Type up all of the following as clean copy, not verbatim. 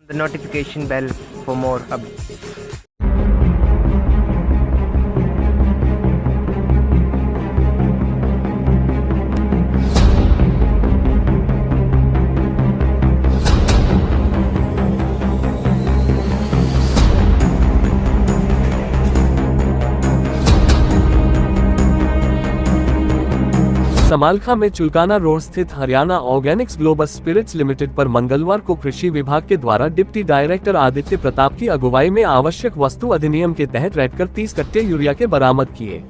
the notification bell for more updates. Samalkha में Chulkana road स्थित Haryana organics global spirits limited पर मंगलवार को कृषि विभाग के द्वारा डिप्टी डायरेक्टर आदित्य प्रताप की अगुवाई में आवश्यक वस्तु अधिनियम के तहत रेड कर 30 कट्टे यूरिया के बरामद किए।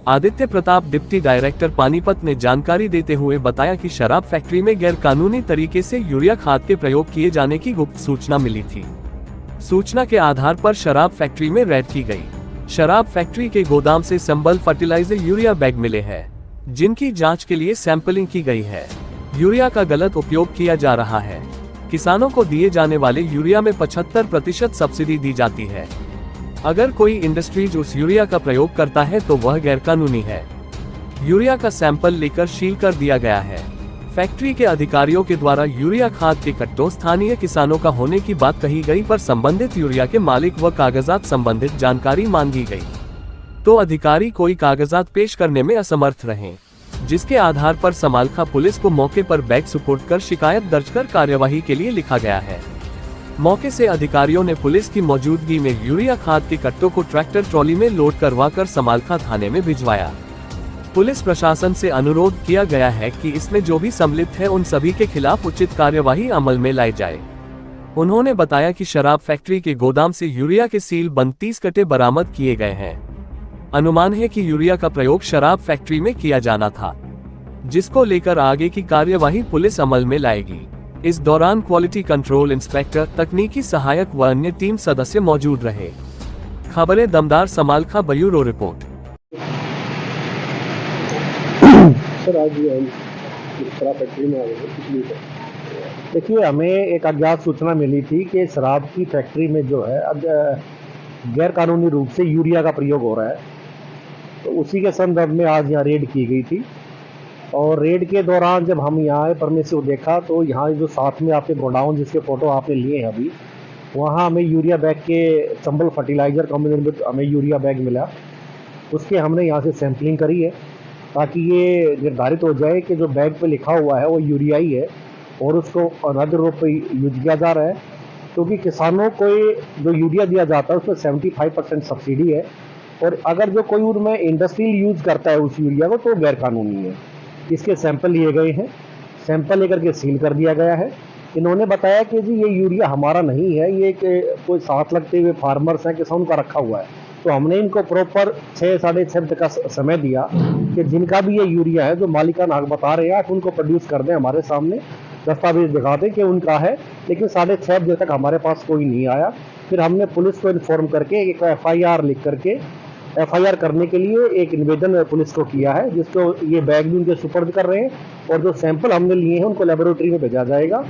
आदित्य प्रताप डिप्टी डायरेक्टर पानीपत ने जानकारी देते हुए बताया कि शराब फैक्ट्री में गैर कानूनी तरीके से यूरिया खाद के प्रयोग किए जाने की गुप्त सूचना मिली थी। सूचना के आधार पर शराब फैक्ट्री में रेड की गई। शराब फैक्ट्री के गोदाम से संबल फर्टिलाइजर यूरिया बैग मिले हैं, जिनकी जांच के लिए सैंपलिंग की गई है। यूरिया का गलत उपयोग किया जा रहा है। किसानों को दिए जाने वाले यूरिया में 75% सब्सिडी दी जाती है। अगर कोई इंडस्ट्रीज उस यूरिया का प्रयोग करता है तो वह गैरकानूनी है। यूरिया का सैंपल लेकर सील कर दिया गया है। फैक्ट्री के अधिकारियों के द्वारा यूरिया खाद के कट्टों स्थानीय किसानों का होने की बात कही गई, पर संबंधित यूरिया के मालिक व कागजात संबंधित जानकारी मांगी गई तो अधिकारी कोई कागजात पेश करने में असमर्थ रहे, जिसके आधार पर समालखा पुलिस को मौके पर बैग सुपुर्द कर शिकायत दर्ज कर कार्यवाही के लिए लिखा गया है। मौके से अधिकारियों ने पुलिस की मौजूदगी में यूरिया खाद के कट्टों को ट्रैक्टर ट्रॉली में लोड करवाकर समालखा थाने में भिजवाया। पुलिस प्रशासन से अनुरोध किया गया है कि इसमें जो भी सम्मिलित है उन सभी के खिलाफ उचित कार्यवाही अमल में लाई जाए। उन्होंने बताया कि शराब फैक्ट्री के गोदाम से यूरिया के सील बंद 30 कट्टे बरामद किए गए हैं। अनुमान है कि यूरिया का प्रयोग शराब फैक्ट्री में किया जाना था, जिसको लेकर आगे की कार्यवाही पुलिस अमल में लाएगी। इस दौरान क्वालिटी कंट्रोल इंस्पेक्टर, तकनीकी सहायक व अन्य टीम सदस्य मौजूद रहे। खबरें दमदार समालखा ब्यूरो रिपोर्ट। सर आज शराब फैक्ट्री में आ गए। देखिए, हमें एक अज्ञात सूचना मिली थी कि शराब की फैक्ट्री में जो है गैर कानूनी रूप से यूरिया का प्रयोग हो रहा है, तो उसी के संदर्भ में आज यहाँ रेड की गई थी। और रेड के दौरान जब हम यहाँ आए, परमिशन को देखा, तो यहाँ जो साथ में आपके गोडाउन जिसके फ़ोटो आपने लिए हैं अभी, वहाँ हमें यूरिया बैग के संबल फर्टिलाइज़र कंपनी में हमें यूरिया बैग मिला। उसके हमने यहाँ से सैम्पलिंग करी है ताकि ये निर्धारित हो जाए कि जो बैग पे लिखा हुआ है वो यूरिया ही है और उसको अवैध रूप में यूज किया जा रहा है। क्योंकि किसानों को जो यूरिया दिया जाता है उसमें 75% सब्सिडी है, और अगर जो कोई उनमें इंडस्ट्रियल यूज करता है उस यूरिया को तो गैर कानूनी है। इसके सैंपल लिए गए हैं, सैंपल लेकर के सील कर दिया गया है। इन्होंने बताया कि जी ये यूरिया हमारा नहीं है, ये कोई साथ लगते हुए फार्मर्स हैं, किसान का रखा हुआ है। तो हमने इनको प्रॉपर 6 साढ़े 6 का समय दिया कि जिनका भी ये यूरिया है जो मालिकाना हक बता रहे हैं आप उनको प्रोड्यूस कर दें, हमारे सामने दस्तावेज दिखा दें कि उनका है। लेकिन 6:30 बजे तक हमारे पास कोई नहीं आया। फिर हमने पुलिस को इन्फॉर्म करके एक FIR लिख करके FIR करने के लिए एक निवेदन पुलिस को किया है, जिसको ये बैग भी उनके सुपर्द कर रहे हैं और जो सैंपल हमने लिए हैं उनको लेबोरेटरी में भेजा जाएगा।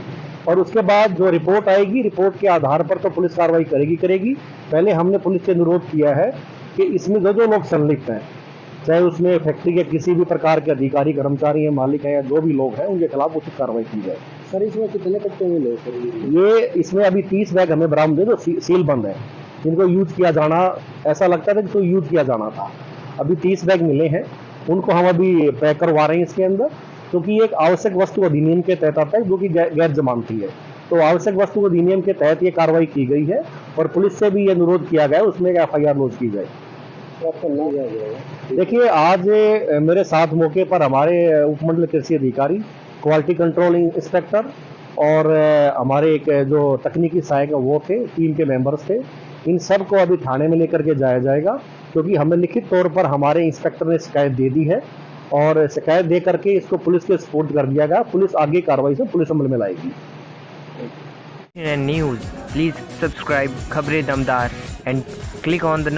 और उसके बाद जो रिपोर्ट आएगी, रिपोर्ट के आधार पर तो पुलिस कार्रवाई करेगी। पहले हमने पुलिस से अनुरोध किया है कि इसमें जो लोग संलिप्त हैं, चाहे उसमें फैक्ट्री के किसी भी प्रकार के अधिकारी, कर्मचारी हैं, मालिक हैं या जो भी लोग हैं, उनके खिलाफ उचित कार्रवाई की जाए। सर इसमें कितने कट्टे मिले सर? ये इसमें अभी 30 बैग हमें बरामद है जो सील बंद है, जिनको यूज किया जाना, ऐसा लगता था कि तो यूज किया जाना था। अभी 30 बैग मिले हैं, उनको हम अभी पैक करवा रहे हैं इसके अंदर, क्योंकि ये एक आवश्यक वस्तु अधिनियम के तहत आता है जो कि गैर जमानती है। तो आवश्यक वस्तु अधिनियम के तहत ये कार्रवाई की गई है और पुलिस से भी ये अनुरोध किया गया है उसमें एक FIR लॉन्च की जाए। देखिए, आज मेरे साथ मौके पर हमारे उपमंडल कृषि अधिकारी, क्वालिटी कंट्रोल इंस्पेक्टर और हमारे एक जो तकनीकी सहायक वो थे, टीम के मेंबर्स थे। इन सब को अभी थाने में लेकर के जाया जाएगा, क्योंकि हमें लिखित तौर पर हमारे इंस्पेक्टर ने शिकायत दे दी है और शिकायत दे करके इसको पुलिस के सपोर्ट कर दिया गया। पुलिस आगे कार्रवाई से पुलिस अमल में लाएगी। News, please subscribe खबरें दमदार and click on the